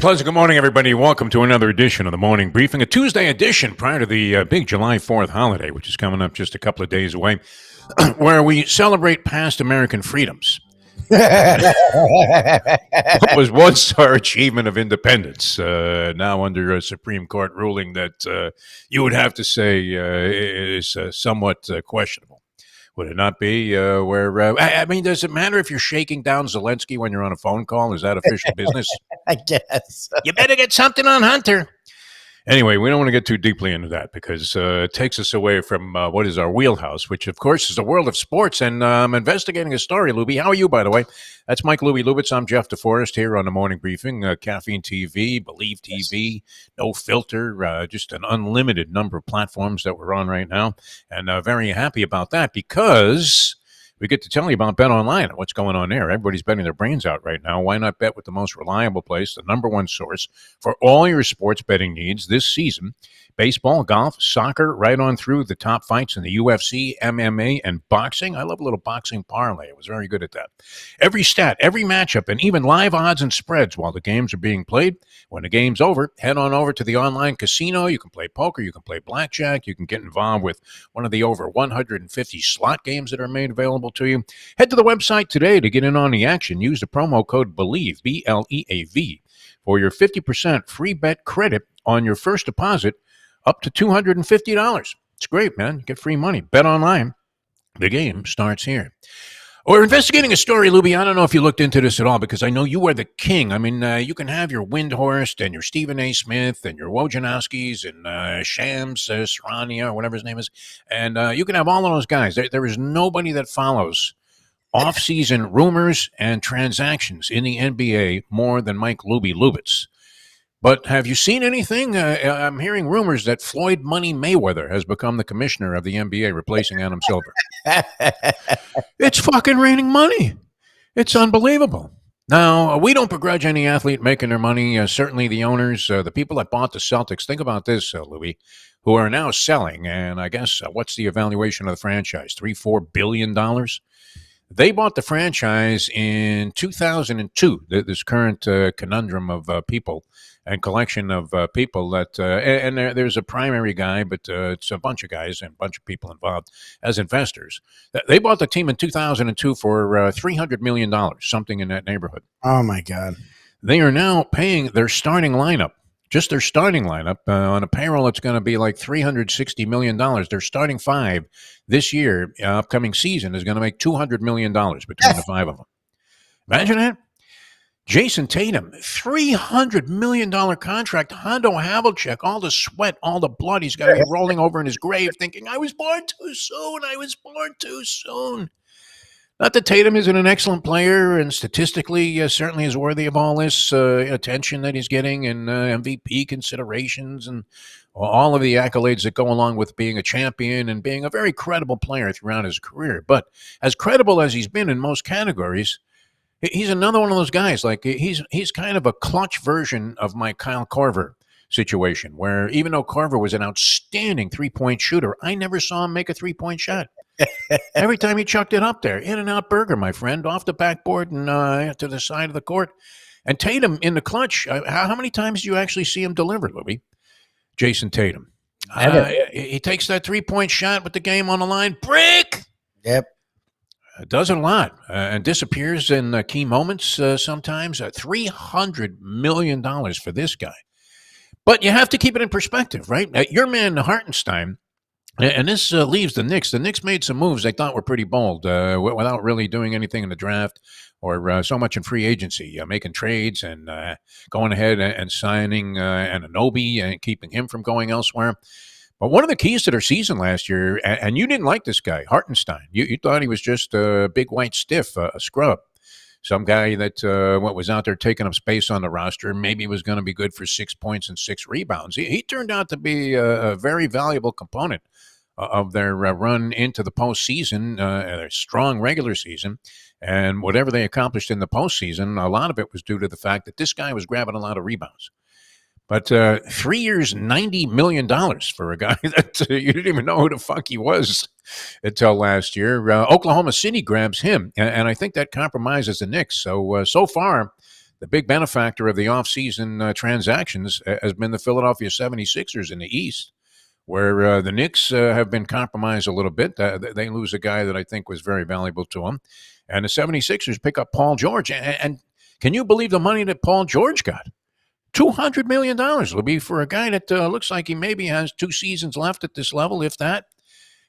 Pleasant good morning, everybody. Welcome to another edition of the Morning Briefing, a Tuesday edition prior to the big July 4th holiday, which is coming up just a couple of days away, where we celebrate past American freedoms. What was once our achievement of independence, now under a Supreme Court ruling that you would have to say is somewhat questionable. Would it not be I mean, does it matter if you're shaking down Zelensky when you're on a phone call? Is that official business? I guess. You better get something on Hunter. Anyway, we don't want to get too deeply into that because it takes us away from what is our wheelhouse, which, of course, is the world of sports. And I'm investigating a story, Lubie. How are you, by the way? That's Mike Lubie Lubitz. I'm Jeff DeForest here on the Morning Briefing. Caffeine TV, Believe TV, No Filter, just an unlimited number of platforms that we're on right now. And very happy about that because we get to tell you about Bet Online and what's going on there. Everybody's betting their brains out right now. Why not bet with the most reliable place, the number one source for all your sports betting needs this season? Baseball, golf, soccer, right on through the top fights in the UFC, MMA, and boxing. I love a little boxing parlay. I was very good at that. Every stat, every matchup, and even live odds and spreads while the games are being played. When the game's over, head on over to the online casino. You can play poker, you can play blackjack, you can get involved with one of the over 150 slot games that are made available to you. Head to the website today to get in on the action. Use the promo code BELIEVE, BLEAV, for your 50% free bet credit on your first deposit up to $250. It's great, man. You get free money. Bet online. The game starts here. We're investigating a story, Lubie. I don't know if you looked into this at all because I know you are the king. I mean, you can have your Windhorst and your Stephen A. Smith and your Wojnarowskis and Shams Sarania or whatever his name is. And you can have all of those guys. There is nobody that follows off-season rumors and transactions in the NBA more than Mike Lubie Lubitz. But have you seen anything? I'm hearing rumors that Floyd Money Mayweather has become the commissioner of the NBA, replacing Adam Silver. It's fucking raining money. It's unbelievable. Now, we don't begrudge any athlete making their money. Certainly the owners, the people that bought the Celtics. Think about this, Louis, who are now selling. And I guess what's the evaluation of the franchise? $3-4 billion? They bought the franchise in 2002, this current conundrum of people and collection of people that, and there's a primary guy, but it's a bunch of guys and a bunch of people involved as investors. They bought the team in 2002 for $300 million, something in that neighborhood. Oh, my God. They are now paying their starting lineup, just their starting lineup, on a payroll that's going to be like $360 million. Their starting five this year, upcoming season, is going to make $200 million between the five of them. Imagine that. Jason Tatum, $300 million contract. Hondo Havlicek, all the sweat, all the blood. He's got to be rolling over in his grave thinking, I was born too soon. I was born too soon. Not that Tatum isn't an excellent player and statistically certainly is worthy of all this attention that he's getting and MVP considerations and all of the accolades that go along with being a champion and being a very credible player throughout his career. But as credible as he's been in most categories, he's another one of those guys. Like he's kind of a clutch version of my Kyle Korver situation, where even though Korver was an outstanding three-point shooter, I never saw him make a three-point shot. Every time he chucked it up there, in and out burger, my friend, off the backboard and to the side of the court. And Tatum in the clutch, how many times do you actually see him deliver, Louie? Jason Tatum. He takes that three-point shot with the game on the line. Brick! Yep. Does it a lot and disappears in key moments sometimes. $300 million for this guy. But you have to keep it in perspective, right? Your man, Hartenstein, and this leaves the Knicks. The Knicks made some moves they thought were pretty bold without really doing anything in the draft or so much in free agency, making trades and going ahead and signing Anunoby and keeping him from going elsewhere. But one of the keys to their season last year, and you didn't like this guy, Hartenstein. You thought he was just a big white stiff, a scrub. Some guy that was out there taking up space on the roster, maybe was going to be good for 6 points and 6 rebounds. He turned out to be a very valuable component of their run into the postseason, a strong regular season. And whatever they accomplished in the postseason, a lot of it was due to the fact that this guy was grabbing a lot of rebounds. But 3 years, $90 million for a guy that you didn't even know who the fuck he was until last year. Oklahoma City grabs him, and I think that compromises the Knicks. So far, the big benefactor of the offseason transactions has been the Philadelphia 76ers in the East, where the Knicks have been compromised a little bit. They lose a guy that I think was very valuable to them. And the 76ers pick up Paul George. And can you believe the money that Paul George got? $200 million will be for a guy that looks like he maybe has 2 seasons left at this level, if that.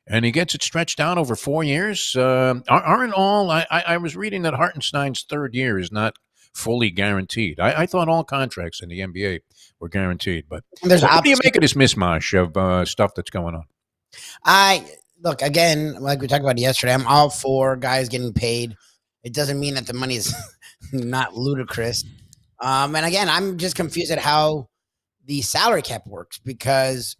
And he gets it stretched out over 4 years. Aren't all, I was reading that Hartenstein's third year is not fully guaranteed. I thought all contracts in the NBA were guaranteed. But There's what do you options. make of this mismatch of stuff that's going on? I look again, like we talked about yesterday. I'm all for guys getting paid. It doesn't mean that the money is not ludicrous. And again, I'm just confused at how the salary cap works because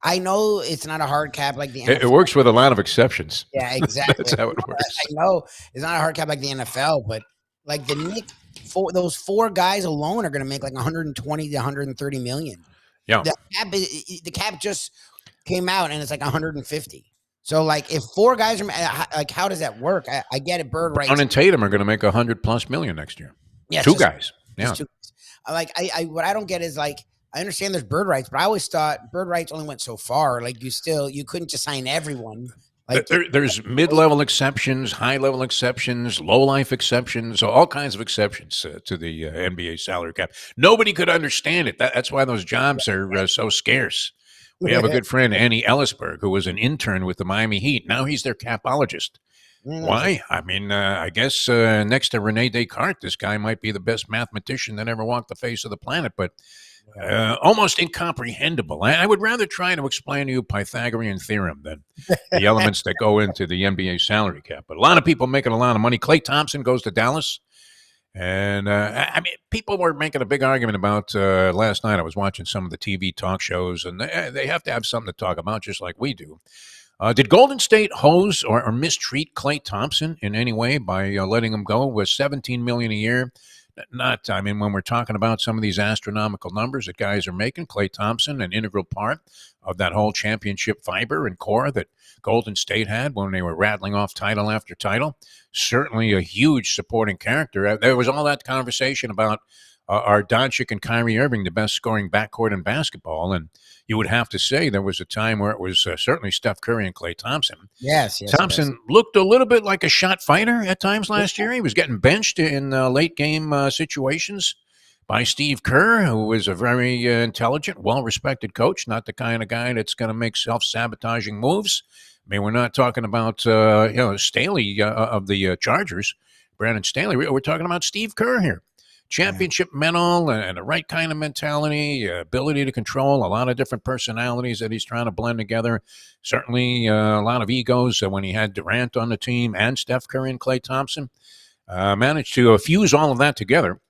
I know it's not a hard cap like the NFL. It works with a lot of exceptions. Yeah, exactly. That's how it works. I know it's not a hard cap like the NFL, but like the Knicks, those 4 guys alone are going to make like 120 to 130 million. Yeah. The cap just came out and it's like 150. So like if 4 guys are like, how does that work? I get it. Bird rights. Brown and Tatum are going to make $100+ million next year. Yeah, 2 guys. Yeah. Two guys. Like what I don't get is like I understand there's bird rights, but I always thought bird rights only went so far. Like you couldn't just sign everyone. Like there's mid-level exceptions, high-level exceptions, low-life exceptions, so all kinds of exceptions to the NBA salary cap. Nobody could understand it. That's why those jobs are so scarce. We have a good friend, Annie Ellisberg, who was an intern with the Miami Heat. Now he's their capologist. Why? I mean, I guess next to Rene Descartes, this guy might be the best mathematician that ever walked the face of the planet, but almost incomprehensible. I would rather try to explain to you Pythagorean theorem than the elements that go into the NBA salary cap. But a lot of people making a lot of money. Klay Thompson goes to Dallas. And I mean, people were making a big argument about last night. I was watching some of the TV talk shows, and they have to have something to talk about, just like we do. Did Golden State hose or mistreat Klay Thompson in any way by letting him go with $17 million a year? Not, I mean, when we're talking about some of these astronomical numbers that guys are making, Klay Thompson, an integral part of that whole championship fiber and core that Golden State had when they were rattling off title after title. Certainly a huge supporting character. There was all that conversation about are Doncic and Kyrie Irving the best scoring backcourt in basketball? And you would have to say there was a time where it was certainly Steph Curry and Klay Thompson. Yes. Thompson looked a little bit like a shot fighter at times last year. He was getting benched in late game situations by Steve Kerr, who was a very intelligent, well-respected coach, not the kind of guy that's going to make self-sabotaging moves. I mean, we're not talking about Staley of the Chargers, Brandon Staley. We're talking about Steve Kerr here. Championship mental and the right kind of mentality, ability to control a lot of different personalities that he's trying to blend together. Certainly a lot of egos when he had Durant on the team and Steph Curry and Klay Thompson. Managed to fuse all of that together.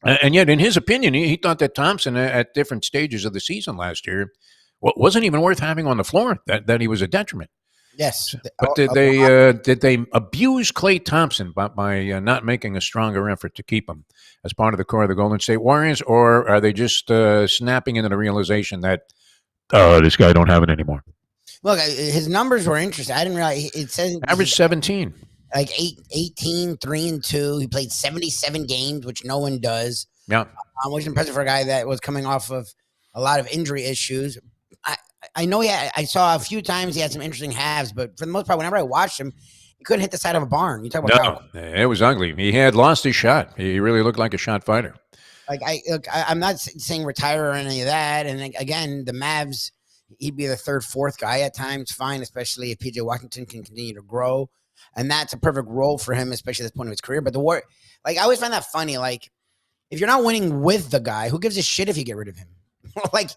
And yet, in his opinion, he thought that Thompson at different stages of the season last year wasn't even worth having on the floor, that he was a detriment. Yes. But did they abuse Klay Thompson by not making a stronger effort to keep him as part of the core of the Golden State Warriors, or are they just snapping into the realization that this guy don't have it anymore? Look, his numbers were interesting. I didn't realize it says average 17, like 18, 3-2. He played 77 games, which no one does. Yeah, which is impressive for a guy that was coming off of a lot of injury issues. I know I saw a few times he had some interesting halves, but for the most part, whenever I watched him, he couldn't hit the side of a barn. You talk about it was ugly. He had lost his shot. He really looked like a shot fighter. Like I'm not saying retire or any of that. And again, the Mavs, he'd be the third, fourth guy at times. Fine, especially if PJ Washington can continue to grow, and that's a perfect role for him, especially at this point of his career. But I always find that funny. Like if you're not winning with the guy, who gives a shit if you get rid of him? Plus,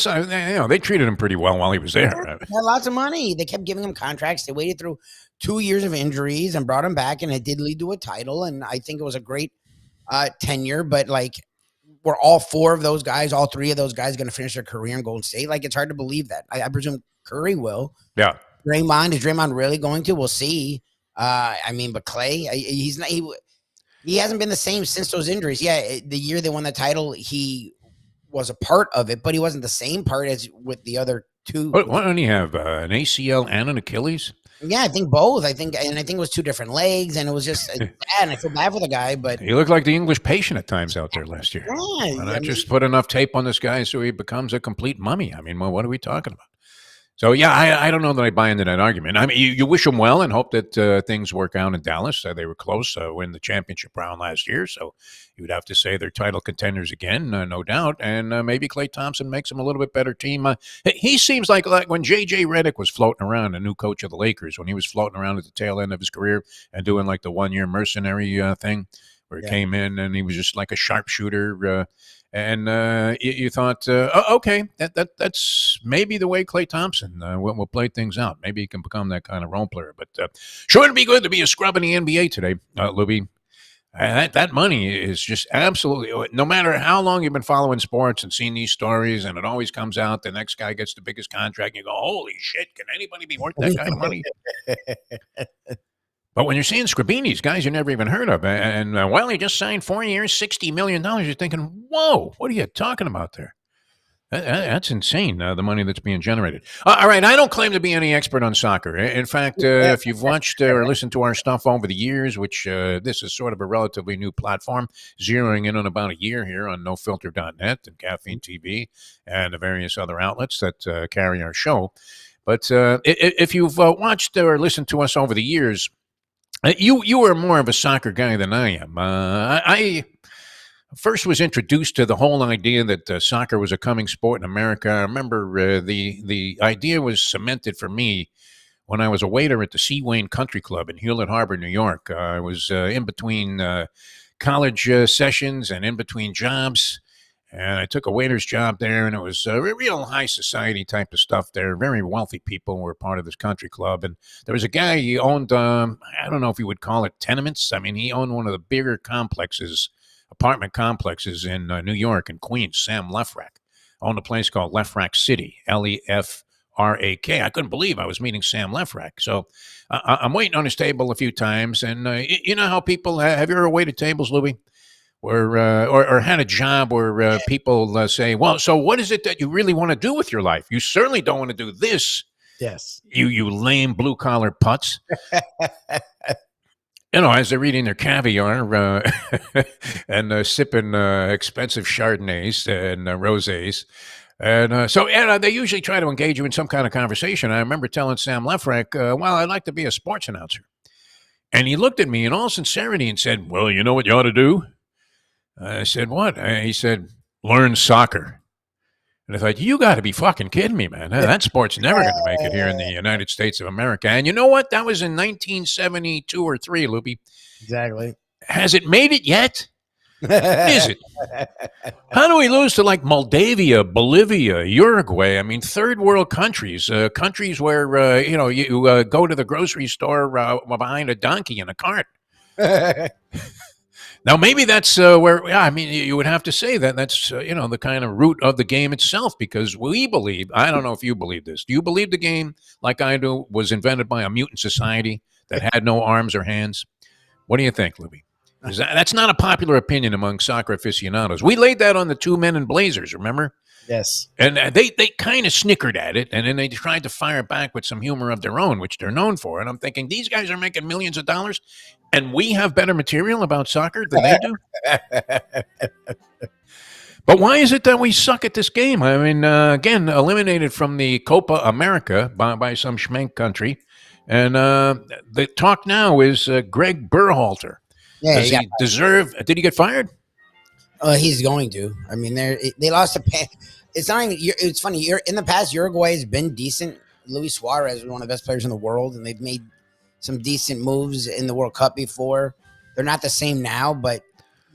they treated him pretty well while he was there. He had lots of money. They kept giving him contracts. They waited through 2 years of injuries and brought him back, and it did lead to a title. And I think it was a great tenure. But were all 4 of those guys, all 3 of those guys, going to finish their career in Golden State? It's hard to believe that. I presume Curry will. Yeah. Draymond, is Draymond really going to? We'll see. But Klay, he's not. He hasn't been the same since those injuries. Yeah, the year they won the title, he was a part of it, but he wasn't the same part as with the other two. What don't he have? An ACL and an Achilles? Yeah, I think both. I think it was two different legs, and it was just bad. And I feel bad for the guy, but He looked like the English patient at times out there last year. Why yeah, I not mean, just put enough tape on this guy so he becomes a complete mummy? I mean, well, what are we talking about? So, yeah, I don't know that I buy into that argument. I mean, you wish him well and hope that things work out in Dallas. They were close win the championship round last year, so you would have to say they're title contenders again, no doubt. And maybe Klay Thompson makes them a little bit better team. He seems like when J.J. Redick was floating around, the new coach of the Lakers, when he was floating around at the tail end of his career and doing like the one-year mercenary thing where he came in and he was just like a sharpshooter. And you thought, okay, that's maybe the way Klay Thompson will play things out. Maybe he can become that kind of role player. But sure would be good to be a scrub in the NBA today, Lubie. That money is just absolutely, no matter how long you've been following sports and seen these stories, and it always comes out, the next guy gets the biggest contract, and you go, holy shit, can anybody be worth that kind of money? But when you're seeing Scribini's, guys you never even heard of, and well, he just signed 4 years, $60 million, you're thinking, whoa, what are you talking about there? That's insane, the money that's being generated. All right, I don't claim to be any expert on soccer. In fact, if you've watched or listened to our stuff over the years, which this is sort of a relatively new platform, zeroing in on about a year here on NoFilter.net and Caffeine TV and the various other outlets that carry our show. But if you've watched or listened to us over the years, you are more of a soccer guy than I am. I first was introduced to the whole idea that soccer was a coming sport in America. I remember the idea was cemented for me when I was a waiter at the Sea Wayne Country Club in Hewlett Harbor, New York. I was in between college sessions and in between jobs. And I took a waiter's job there, and it was a real high society type of stuff there. Very wealthy people were part of this country club. And there was a guy, he owned, I don't know if you would call it tenements. I mean, he owned one of the bigger complexes, apartment complexes in New York and Queens. Sam Lefrak owned a place called Lefrak City, Lefrak. I couldn't believe I was meeting Sam Lefrak. So I'm waiting on his table a few times. And you know how people, have you ever waited tables, Louie? Or had a job where people say, well, so what is it that you really want to do with your life? You certainly don't want to do this. yes. You lame blue collar putz. As they're eating their caviar and sipping expensive Chardonnays and rosés. And so they usually try to engage you in some kind of conversation. I remember telling Sam Lefrak, well, I'd like to be a sports announcer. And he looked at me in all sincerity and said, well, you know what you ought to do? I said, what? He said, learn soccer. And I thought, you got to be fucking kidding me, man. That sport's never going to make it here in the United States of America. And you know what? That was in 1972 or 3, Lubie. Exactly. Has it made it yet? Is it? How do we lose to like Moldavia, Bolivia, Uruguay? I mean, third world countries, countries where, you go to the grocery store behind a donkey in a cart. Now, maybe that's where, you would have to say that that's, the kind of root of the game itself, because we believe, I don't know if you believe this. Do you believe the game, like I do, was invented by a mutant society that had no arms or hands? What do you think, Lubie? That's not a popular opinion among soccer aficionados. We laid that on the 2 men in blazers, remember? Yes. And they kind of snickered at it, and then they tried to fire back with some humor of their own, which they're known for. And I'm thinking, these guys are making millions of dollars, and we have better material about soccer than they do? But why is it that we suck at this game? I mean, again, eliminated from the Copa America by some schmank country. And the talk now is Greg Berhalter. Yeah, Does he deserve? Did he get fired? He's going to. I mean, they lost to. It's not. It's funny. In the past, Uruguay has been decent. Luis Suarez was one of the best players in the world, and they've made some decent moves in the World Cup before. They're not the same now, but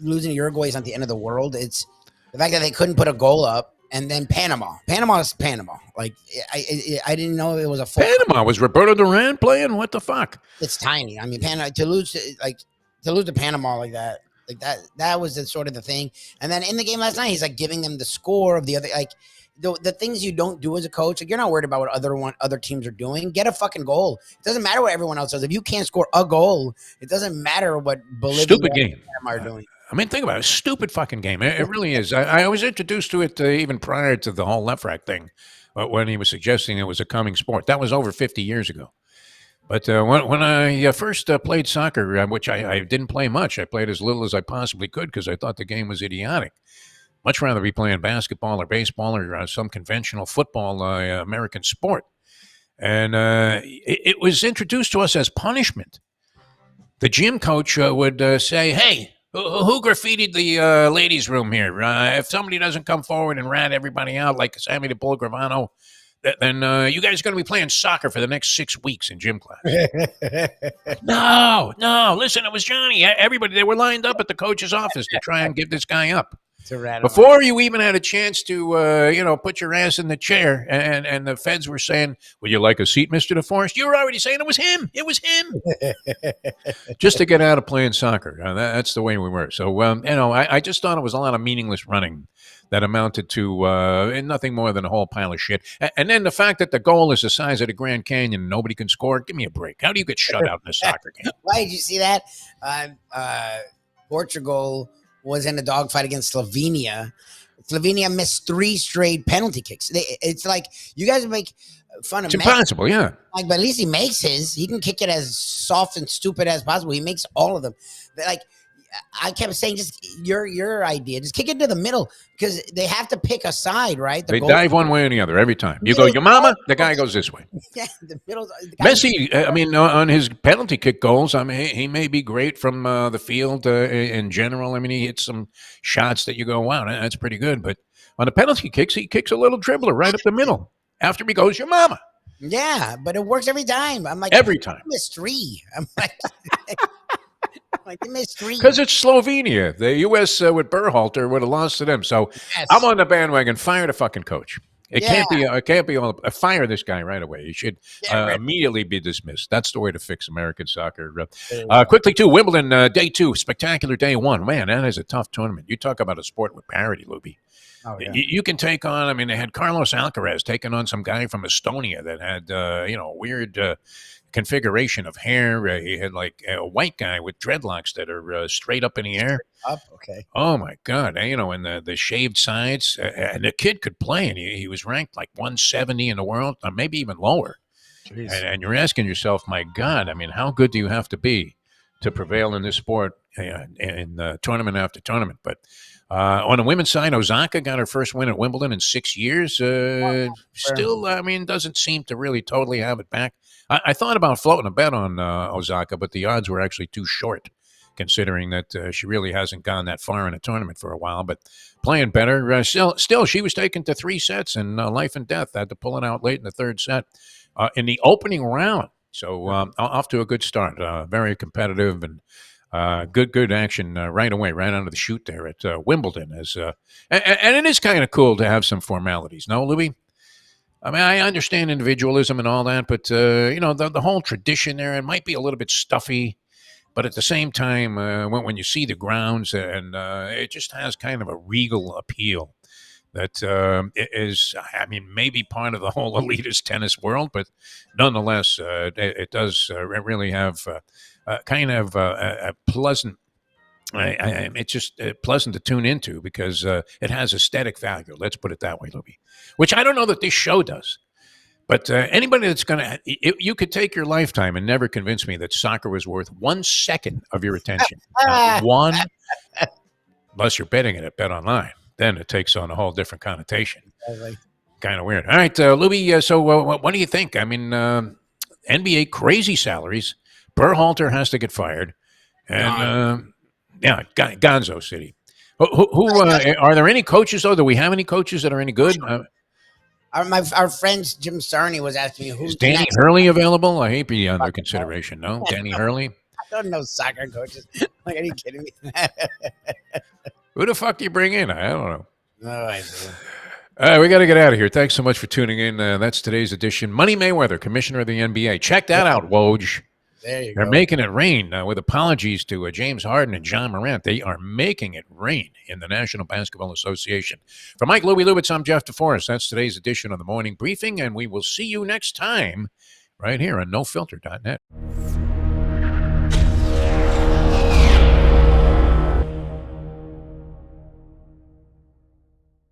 losing to Uruguay is not the end of the world. It's the fact that they couldn't put a goal up, and then Panama. Panama is Panama. Like I didn't know it was a full Panama. Was Roberto Duran playing? What the fuck? It's tiny. I mean, Panama to lose to Panama like that. Like that was sort of the thing. And then in the game last night, he's like giving them the score of the other, like the things you don't do as a coach. Like you're not worried about what other teams are doing. Get a fucking goal. It doesn't matter what everyone else does. If you can't score a goal, it doesn't matter what Bolivia Stupid game are doing. I mean, think about it. Stupid fucking game. It really is. I was introduced to it even prior to the whole Lefrak thing when he was suggesting it was a coming sport. That was over 50 years ago. But when I first played soccer, which I didn't play much, I played as little as I possibly could because I thought the game was idiotic. Much rather be playing basketball or baseball or some conventional football American sport. And it was introduced to us as punishment. The gym coach would say, hey, who graffitied the ladies' room here? If somebody doesn't come forward and rat everybody out like Sammy the Bull Gravano, then you guys are going to be playing soccer for the next 6 weeks in gym class. No, listen, it was Johnny. Everybody, they were lined up at the coach's office to try and give this guy up. Before you even had a chance to, put your ass in the chair, and the feds were saying, "Would you like a seat, Mister DeForest?" You were already saying it was him. It was him. Just to get out of playing soccer. That's the way we were. So, I just thought it was a lot of meaningless running that amounted to nothing more than a whole pile of shit. And then the fact that the goal is the size of the Grand Canyon and nobody can score. Give me a break. How do you get shut out in a soccer game? Why did you see that? Portugal was in a dogfight against Slovenia. Slovenia missed 3 straight penalty kicks. It's like you guys make fun of. It's impossible, yeah. Like, but at least he makes his. He can kick it as soft and stupid as possible. He makes all of them. But like I kept saying, just your idea, just kick it to the middle because they have to pick a side, right? They dive one way or the other every time. You go, your mama, the guy goes this way. Yeah, the middle. Messi, on his penalty kick goals, he may be great from the field in general. He hits some shots that you go, wow, that's pretty good. But on the penalty kicks, he kicks a little dribbler right up the middle. After he goes, your mama. Yeah, but it works every time. I'm like, every time. Miss 3. I'm like. Because it's Slovenia. The U.S. With Berhalter would have lost to them. So yes. I'm on the bandwagon. Fire the fucking coach. It can't be all. Fire this guy right away. He should immediately be dismissed. That's the way to fix American soccer. Quickly, too, Wimbledon day 2, spectacular day 1. Man, that is a tough tournament. You talk about a sport with parity, Lubie. Oh, yeah. You can take on. They had Carlos Alcaraz taking on some guy from Estonia that had weird. Configuration of hair. He had like a white guy with dreadlocks that are straight up in the air. Up, okay. Oh my God! And the shaved sides, and the kid could play, and he was ranked like 170 in the world, or maybe even lower. And you're asking yourself, my God, how good do you have to be to prevail in this sport in tournament after tournament? But on the women's side, Osaka got her first win at Wimbledon in 6 years. Still, doesn't seem to really totally have it back. I thought about floating a bet on Osaka, but the odds were actually too short, considering that she really hasn't gone that far in a tournament for a while. But playing better, still she was taken to 3 sets in life and death. Had to pull it out late in the 3rd set in the opening round. So off to a good start. Very competitive and good action right away, right out of the chute there at Wimbledon. And it is kind of cool to have some formalities. No, Louis? I understand individualism and all that, but, the whole tradition there, it might be a little bit stuffy, but at the same time, when you see the grounds, and it just has kind of a regal appeal that is, maybe part of the whole elitist tennis world, but nonetheless, it does really have kind of a pleasant. It's just pleasant to tune into because it has aesthetic value. Let's put it that way, Lubie. Which I don't know that this show does. But anybody that's going to... You could take your lifetime and never convince me that soccer was worth 1 second of your attention. One, unless you're betting it at Bet Online. Then it takes on a whole different connotation. Kind of weird. All right, Lubie, so what do you think? NBA crazy salaries. Berhalter has to get fired. And... Gonzo City. Who are there any coaches though? Do we have any coaches that are any good? Our friend Jim Sarney was asking me, is Danny Hurley available? I hate be under consideration. No, Danny Hurley. I don't know soccer coaches. Like, are you kidding me? Who the fuck do you bring in? I don't know. No idea. We got to get out of here. Thanks so much for tuning in. That's today's edition. Money Mayweather, Commissioner of the NBA. Check that out, Woj. They're making it rain with apologies to James Harden and John Morant. They are making it rain in the National Basketball Association. For Mike Louie Lubitz, I'm Jeff DeForest. That's today's edition of the Morning Briefing, and we will see you next time right here on NoFilter.net.